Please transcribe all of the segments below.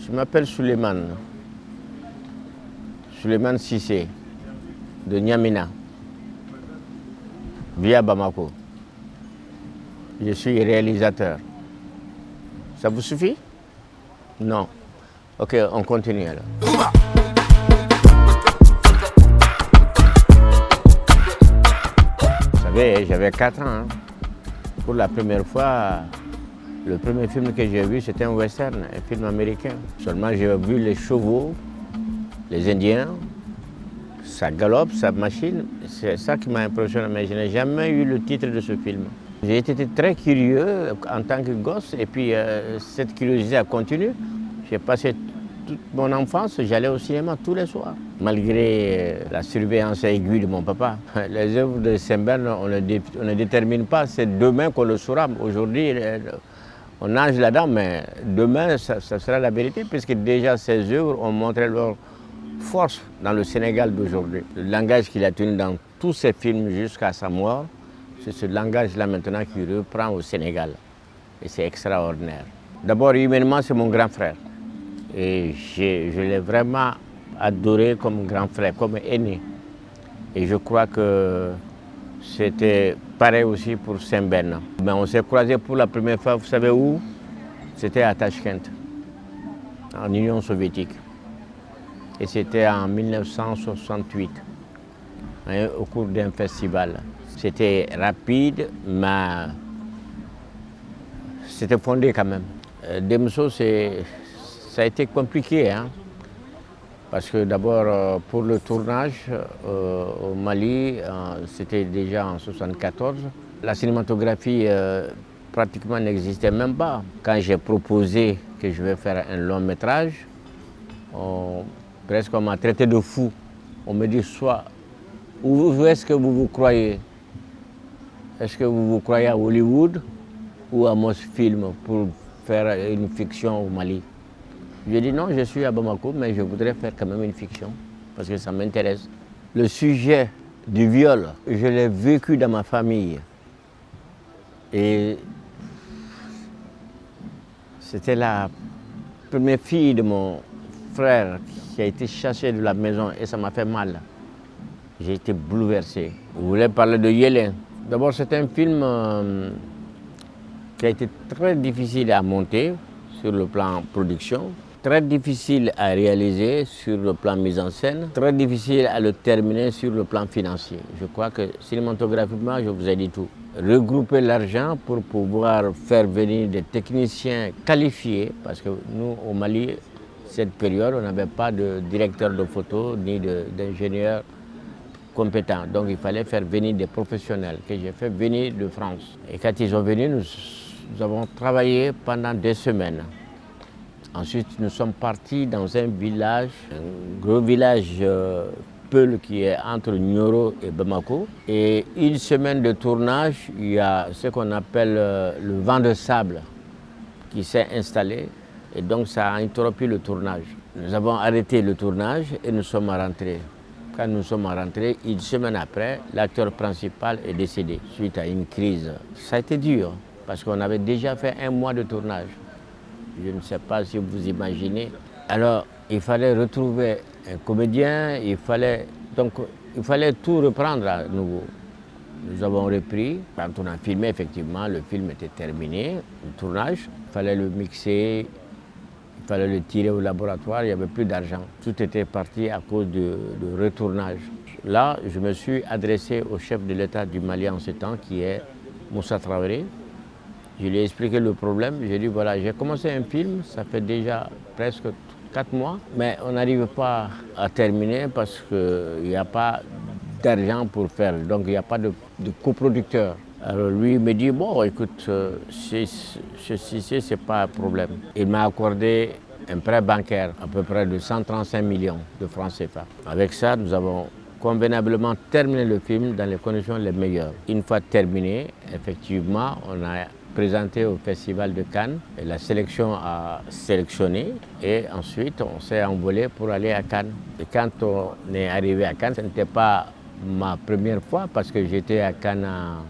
Je m'appelle Souleymane Cissé, de Niamina, via Bamako. Je suis réalisateur. Ça vous suffit? Non. Ok, on continue alors. Vous savez, j'avais 4 ans. Hein. Pour la première fois, le premier film que j'ai vu, c'était un western, un film américain. Seulement, j'ai vu les chevaux, les Indiens, ça galope, ça machine. C'est ça qui m'a impressionné, mais je n'ai jamais eu le titre de ce film. J'ai été très curieux en tant que gosse, et puis cette curiosité a continué. J'ai passé toute mon enfance, j'allais au cinéma tous les soirs. Malgré la surveillance aiguë de mon papa, les œuvres de Saint-Berne, on ne détermine pas, c'est demain qu'on le saura. Aujourd'hui, on nage là-dedans, mais demain, ça sera la vérité, puisque déjà ces œuvres ont montré leur force dans le Sénégal d'aujourd'hui. Le langage qu'il a tenu dans tous ses films jusqu'à sa mort, c'est ce langage-là maintenant qui reprend au Sénégal. Et c'est extraordinaire. D'abord, humainement, c'est mon grand frère. Et je l'ai vraiment adoré comme grand frère, comme aîné. Et je crois que c'était pareil aussi pour Saint-Berne. Mais on s'est croisés pour la première fois, vous savez où? C'était à Tachkent, en Union soviétique. Et c'était en 1968, hein, au cours d'un festival. C'était rapide, mais c'était fondé quand même. Demso, ça a été compliqué, hein, parce que d'abord, pour le tournage au Mali, c'était déjà en 1974. La cinématographie pratiquement n'existait même pas. Quand j'ai proposé que je vais faire un long métrage, presque on m'a traité de fou. On me dit soit, où est-ce que vous vous croyez? Est-ce que vous vous croyez à Hollywood ou à Mosfilm pour faire une fiction au Mali? J'ai dit non, je suis à Bamako, mais je voudrais faire quand même une fiction, parce que ça m'intéresse. Le sujet du viol, je l'ai vécu dans ma famille. Et c'était la première fille de mon frère qui a été chassée de la maison et ça m'a fait mal. J'ai été bouleversé. Vous voulez parler de Yélin? D'abord, c'est un film qui a été très difficile à monter sur le plan production, très difficile à réaliser sur le plan mise en scène, très difficile à le terminer sur le plan financier. Je crois que cinématographiquement, je vous ai dit tout. Regrouper l'argent pour pouvoir faire venir des techniciens qualifiés, parce que nous, au Mali, cette période, on n'avait pas de directeur de photo ni d'ingénieur compétent. Donc il fallait faire venir des professionnels que j'ai fait venir de France. Et quand ils sont venus, nous avons travaillé pendant des semaines. Ensuite, nous sommes partis dans un village, un gros village Peul qui est entre Nioro et Bamako. Et une semaine de tournage, il y a ce qu'on appelle le vent de sable qui s'est installé. Et donc ça a interrompu le tournage. Nous avons arrêté le tournage et nous sommes rentrés. Quand nous sommes rentrés, une semaine après, l'acteur principal est décédé suite à une crise. Ça a été dur parce qu'on avait déjà fait 1 mois de tournage. Je ne sais pas si vous imaginez. Alors, il fallait retrouver un comédien, il fallait tout reprendre à nouveau. Nous avons repris. Quand on a filmé, effectivement, le film était terminé, le tournage. Il fallait le mixer, il fallait le tirer au laboratoire, il n'y avait plus d'argent. Tout était parti à cause du retournage. Là, je me suis adressé au chef de l'État du Mali en ce temps, qui est Moussa Traoré. Je lui ai expliqué le problème. J'ai dit, voilà, j'ai commencé un film, ça fait déjà presque 4 mois, mais on n'arrive pas à terminer parce qu'il n'y a pas d'argent pour faire, donc il n'y a pas de coproducteur. Alors lui il me dit, bon écoute, ceci c'est pas un problème. Il m'a accordé un prêt bancaire à peu près de 135 millions de francs CFA. Avec ça, nous avons convenablement terminé le film dans les conditions les meilleures. Une fois terminé, effectivement, on a présenté au Festival de Cannes. Et la sélection a sélectionné et ensuite on s'est envolé pour aller à Cannes. Et quand on est arrivé à Cannes, ce n'était pas ma première fois parce que j'étais à Cannes,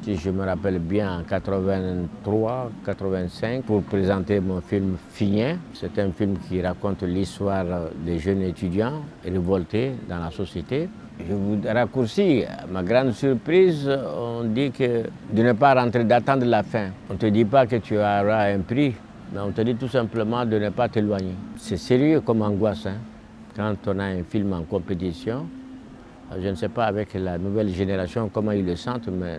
si je me rappelle bien, en 83, 85 pour présenter mon film Fignin. C'est un film qui raconte l'histoire des jeunes étudiants révoltés dans la société. Je vous raccourcis, ma grande surprise, on dit que de ne pas rentrer, d'attendre la fin. On ne te dit pas que tu auras un prix, mais on te dit tout simplement de ne pas t'éloigner. C'est sérieux comme angoisse, hein? Quand on a un film en compétition. Je ne sais pas avec la nouvelle génération comment ils le sentent, mais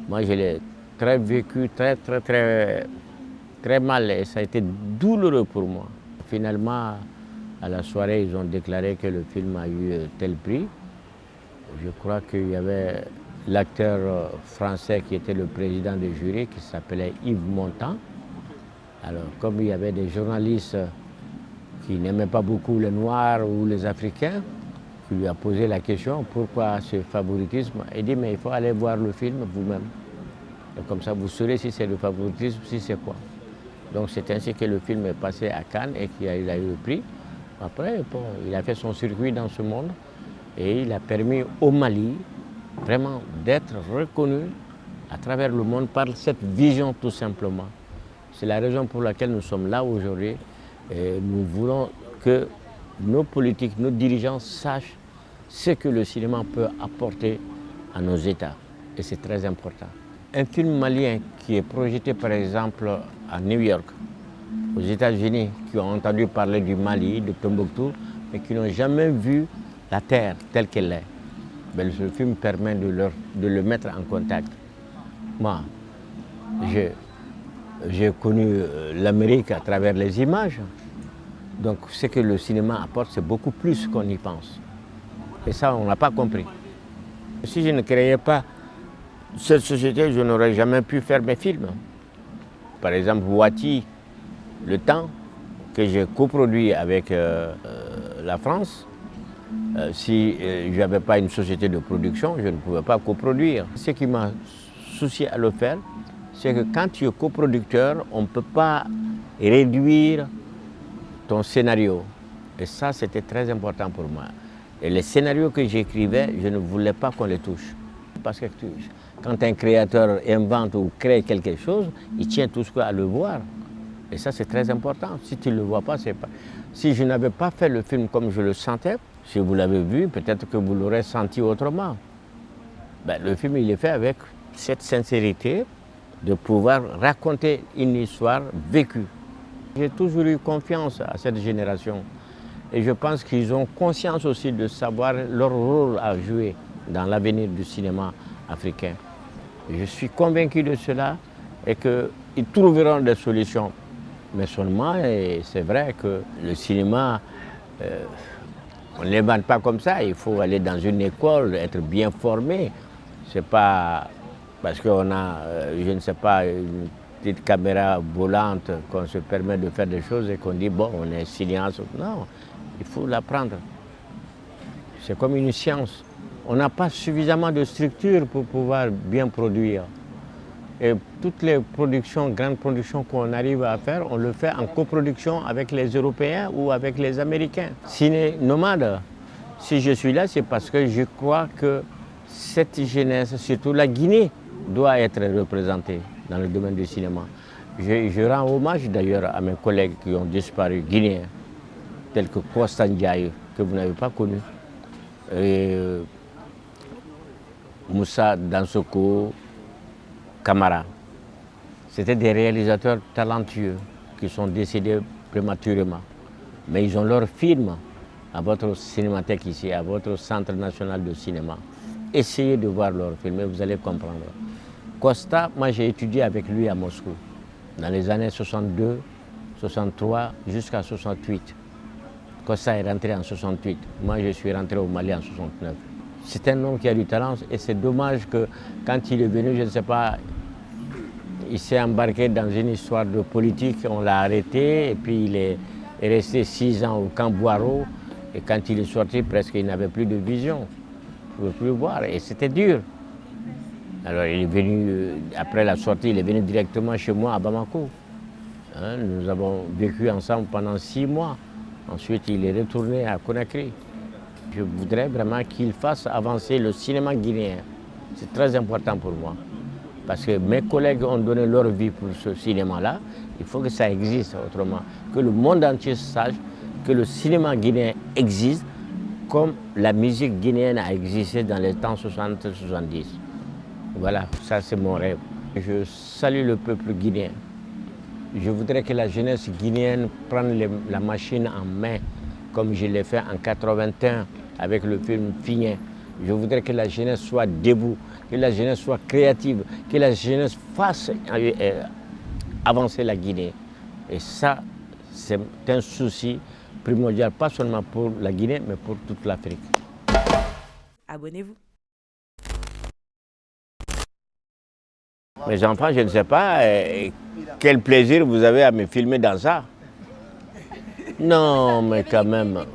moi je l'ai très vécu, très mal et ça a été douloureux pour moi. Finalement, à la soirée, ils ont déclaré que le film a eu tel prix. Je crois qu'il y avait l'acteur français qui était le président du jury, qui s'appelait Yves Montand. Alors, comme il y avait des journalistes qui n'aimaient pas beaucoup les Noirs ou les Africains, qui lui a posé la question pourquoi ce favoritisme. Il dit mais il faut aller voir le film vous-même. Et comme ça vous saurez si c'est le favoritisme, si c'est quoi. Donc c'est ainsi que le film est passé à Cannes et qu'il a eu le prix. Après, bon, il a fait son circuit dans ce monde et il a permis au Mali vraiment d'être reconnu à travers le monde par cette vision tout simplement. C'est la raison pour laquelle nous sommes là aujourd'hui et nous voulons que nos politiques, nos dirigeants sachent ce que le cinéma peut apporter à nos États. Et c'est très important. Un film malien qui est projeté par exemple à New York, aux États-Unis, qui ont entendu parler du Mali, de Tombouctou, mais qui n'ont jamais vu la terre telle qu'elle est. Mais ce film permet de le mettre en contact. Moi, j'ai connu l'Amérique à travers les images. Donc ce que le cinéma apporte, c'est beaucoup plus qu'on y pense. Et ça, on n'a pas compris. Si je ne créais pas cette société, je n'aurais jamais pu faire mes films. Par exemple, Wati, Le Temps, que j'ai coproduit avec la France. Si je n'avais pas une société de production, je ne pouvais pas coproduire. Ce qui m'a soucié à le faire, c'est que quand tu es coproducteur, on ne peut pas réduire ton scénario. Et ça, c'était très important pour moi. Et les scénarios que j'écrivais, je ne voulais pas qu'on les touche. Parce que quand un créateur invente ou crée quelque chose, il tient tout ce à le voir. Et ça, c'est très important. Si tu ne le vois pas, c'est pas... Si je n'avais pas fait le film comme je le sentais, si vous l'avez vu, peut-être que vous l'aurez senti autrement. Ben, le film, il est fait avec cette sincérité de pouvoir raconter une histoire vécue. J'ai toujours eu confiance à cette génération et je pense qu'ils ont conscience aussi de savoir leur rôle à jouer dans l'avenir du cinéma africain. Je suis convaincu de cela et qu'ils trouveront des solutions. Mais seulement, c'est vrai que le cinéma, on ne l'invente pas comme ça, il faut aller dans une école, être bien formé. C'est pas parce qu'on a, je ne sais pas, une petite caméra volante qu'on se permet de faire des choses et qu'on dit bon, on est cinéaste. Non, il faut l'apprendre. C'est comme une science. On n'a pas suffisamment de structure pour pouvoir bien produire. Et toutes les productions, grandes productions qu'on arrive à faire, on le fait en coproduction avec les Européens ou avec les Américains. Ciné nomade, si je suis là, c'est parce que je crois que cette jeunesse, surtout la Guinée, doit être représentée dans le domaine du cinéma. Je rends hommage d'ailleurs à mes collègues qui ont disparu, guinéens, tels que Costa Ndiaye, que vous n'avez pas connu, et Moussa Dansoko, Camara. C'était des réalisateurs talentueux qui sont décédés prématurément. Mais ils ont leur film à votre cinémathèque ici, à votre centre national de cinéma. Essayez de voir leur film et vous allez comprendre. Costa, moi j'ai étudié avec lui à Moscou, dans les années 62, 63 jusqu'à 68. Costa est rentré en 68. Moi je suis rentré au Mali en 69. C'est un homme qui a du talent et c'est dommage que quand il est venu, je ne sais pas, il s'est embarqué dans une histoire de politique, on l'a arrêté et puis il est resté 6 ans au camp Boireau et quand il est sorti, presque il n'avait plus de vision, il ne pouvait plus voir et c'était dur. Alors il est venu, après la sortie, il est venu directement chez moi à Bamako. Hein, nous avons vécu ensemble pendant 6 mois. Ensuite, il est retourné à Conakry. Je voudrais vraiment qu'il fasse avancer le cinéma guinéen. C'est très important pour moi. Parce que mes collègues ont donné leur vie pour ce cinéma-là. Il faut que ça existe autrement. Que le monde entier sache que le cinéma guinéen existe comme la musique guinéenne a existé dans les temps 60-70. Voilà, ça c'est mon rêve. Je salue le peuple guinéen. Je voudrais que la jeunesse guinéenne prenne la machine en main, comme je l'ai fait en 81 avec le film Figné. Je voudrais que la jeunesse soit debout, que la jeunesse soit créative, que la jeunesse fasse avancer la Guinée. Et ça, c'est un souci primordial, pas seulement pour la Guinée, mais pour toute l'Afrique. Abonnez-vous. Mes enfants, je ne sais pas quel plaisir vous avez à me filmer dans ça. Non, mais quand même,